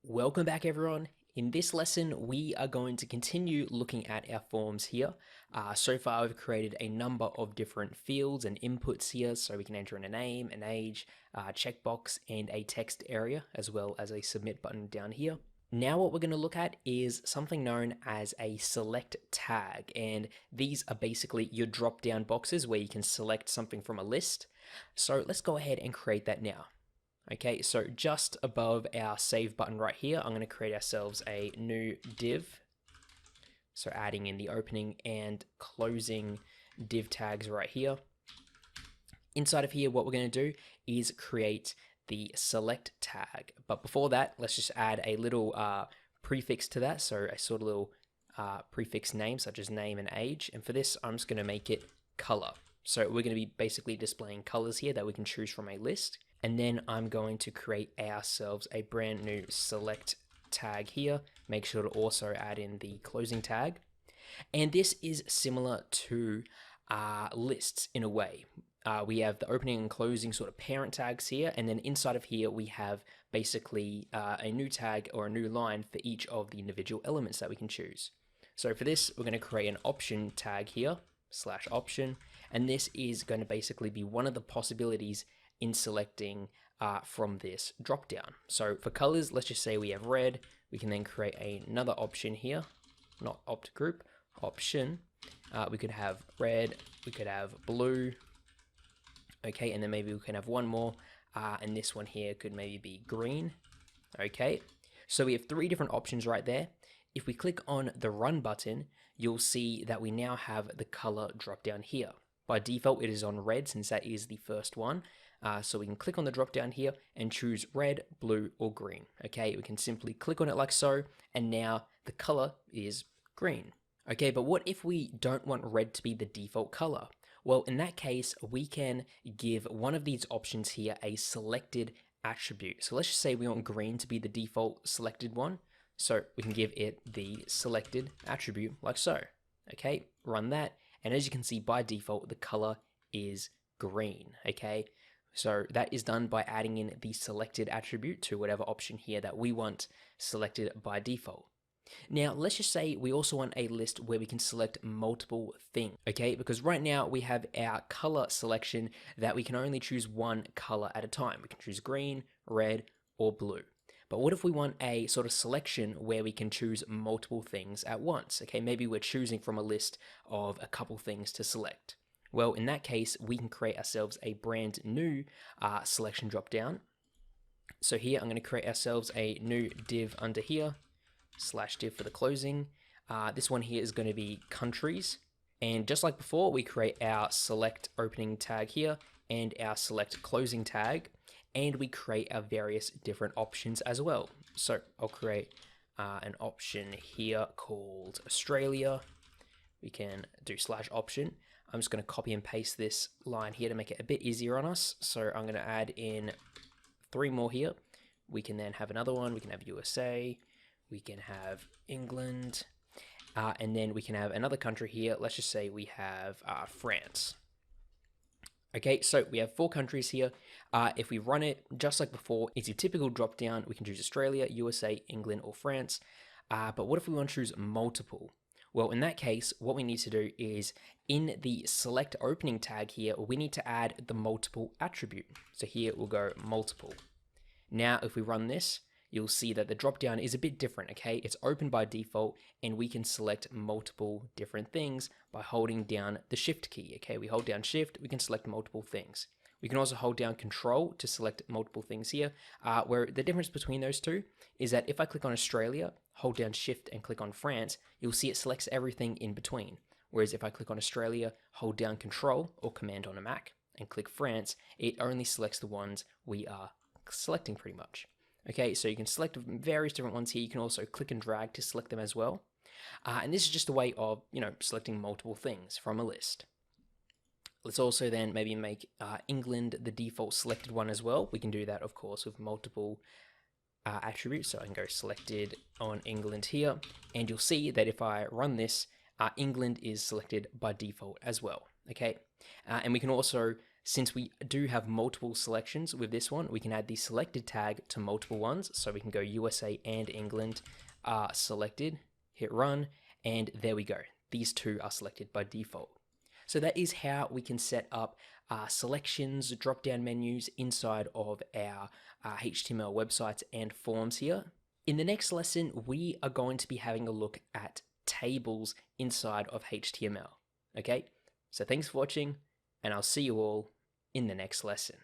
Welcome back everyone. In this lesson, we are going to continue looking at our forms here. So far, we've created a number of different fields and inputs here, so we can enter in a name, an age, checkbox, and a text area, as well as a submit button down here. Now what we're going to look at is something known as a select tag, and these are basically your drop-down boxes where you can select something from a list. So let's go ahead and create that now. Okay, so just above our save button right here, I'm going to create ourselves a new div. So adding in the opening and closing div tags right here. Inside of here, what we're going to do is create the select tag. But before that, let's just add a little prefix to that. So a sort of little prefix name, such as name and age. And for this, I'm just going to make it color. So we're going to be basically displaying colors here that we can choose from a list. And then I'm going to create ourselves a brand new select tag here. Make sure to also add in the closing tag. And this is similar to lists in a way. We have the opening and closing sort of parent tags here. And then inside of here, we have basically a new tag or a new line for each of the individual elements that we can choose. So for this, we're going to create an option tag here, /option. And this is going to basically be one of the possibilities in selecting from this drop down. So for colors, let's just say we have red. We can then create another option here, not opt group, option. We could have red, we could have blue. Okay, and then maybe we can have one more, and this one here could maybe be green. Okay, so we have three different options right there. If we click on the run button, you'll see that we now have the color drop down here. By default, it is on red since that is the first one. So we can click on the drop down here and choose red, blue, or green. Okay, we can simply click on it like so, and now the color is green. Okay, but what if we don't want red to be the default color? Well, in that case, we can give one of these options here a selected attribute. So let's just say we want green to be the default selected one. So we can give it the selected attribute like so. Okay, run that. And as you can see, by default, the color is green. Okay, so that is done by adding in the selected attribute to whatever option here that we want selected by default. Now, let's just say we also want a list where we can select multiple things, okay? Because right now we have our color selection that we can only choose one color at a time. We can choose green, red, or blue. But what if we want a sort of selection where we can choose multiple things at once? Okay, maybe we're choosing from a list of a couple things to select. Well, in that case, we can create ourselves a brand new selection dropdown. So here, I'm going to create ourselves a new div under here, /div for the closing. This one here is going to be countries. And just like before, we create our select opening tag here and our select closing tag. And we create our various different options as well. So I'll create an option here called Australia. We can do /option. I'm just going to copy and paste this line here to make it a bit easier on us. So I'm going to add in 3 more here. We can then have another one. We can have USA. We can have England. And then we can have another country here. Let's just say we have France. Okay, so we have 4 countries here. If we run it just like before, it's your typical drop down. We can choose Australia, USA, England, or France. But what if we want to choose multiple? Well, in that case, what we need to do is in the select opening tag here, we need to add the multiple attribute. So here we'll go multiple. Now, if we run this, you'll see that the dropdown is a bit different, okay? It's open by default, and we can select multiple different things by holding down the shift key, okay? We hold down shift, we can select multiple things. We can also hold down control to select multiple things here, where the difference between those two is that if I click on Australia, hold down shift and click on France, you'll see it selects everything in between. Whereas if I click on Australia, hold down control or command on a Mac and click France, it only selects the ones we are selecting pretty much. Okay, so you can select various different ones here. You can also click and drag to select them as well. And this is just a way of, selecting multiple things from a list. Let's also then maybe make England the default selected one as well. We can do that, of course, with multiple attributes. So I can go selected on England here. And you'll see that if I run this, England is selected by default as well. Okay, and we can also Since we do have multiple selections with this one, we can add the selected tag to multiple ones. So we can go USA and England are selected, hit run, and there we go. These two are selected by default. So that is how we can set up selections, drop-down menus inside of our HTML websites and forms here. In the next lesson, we are going to be having a look at tables inside of HTML. Okay, so thanks for watching, and I'll see you all in the next lesson.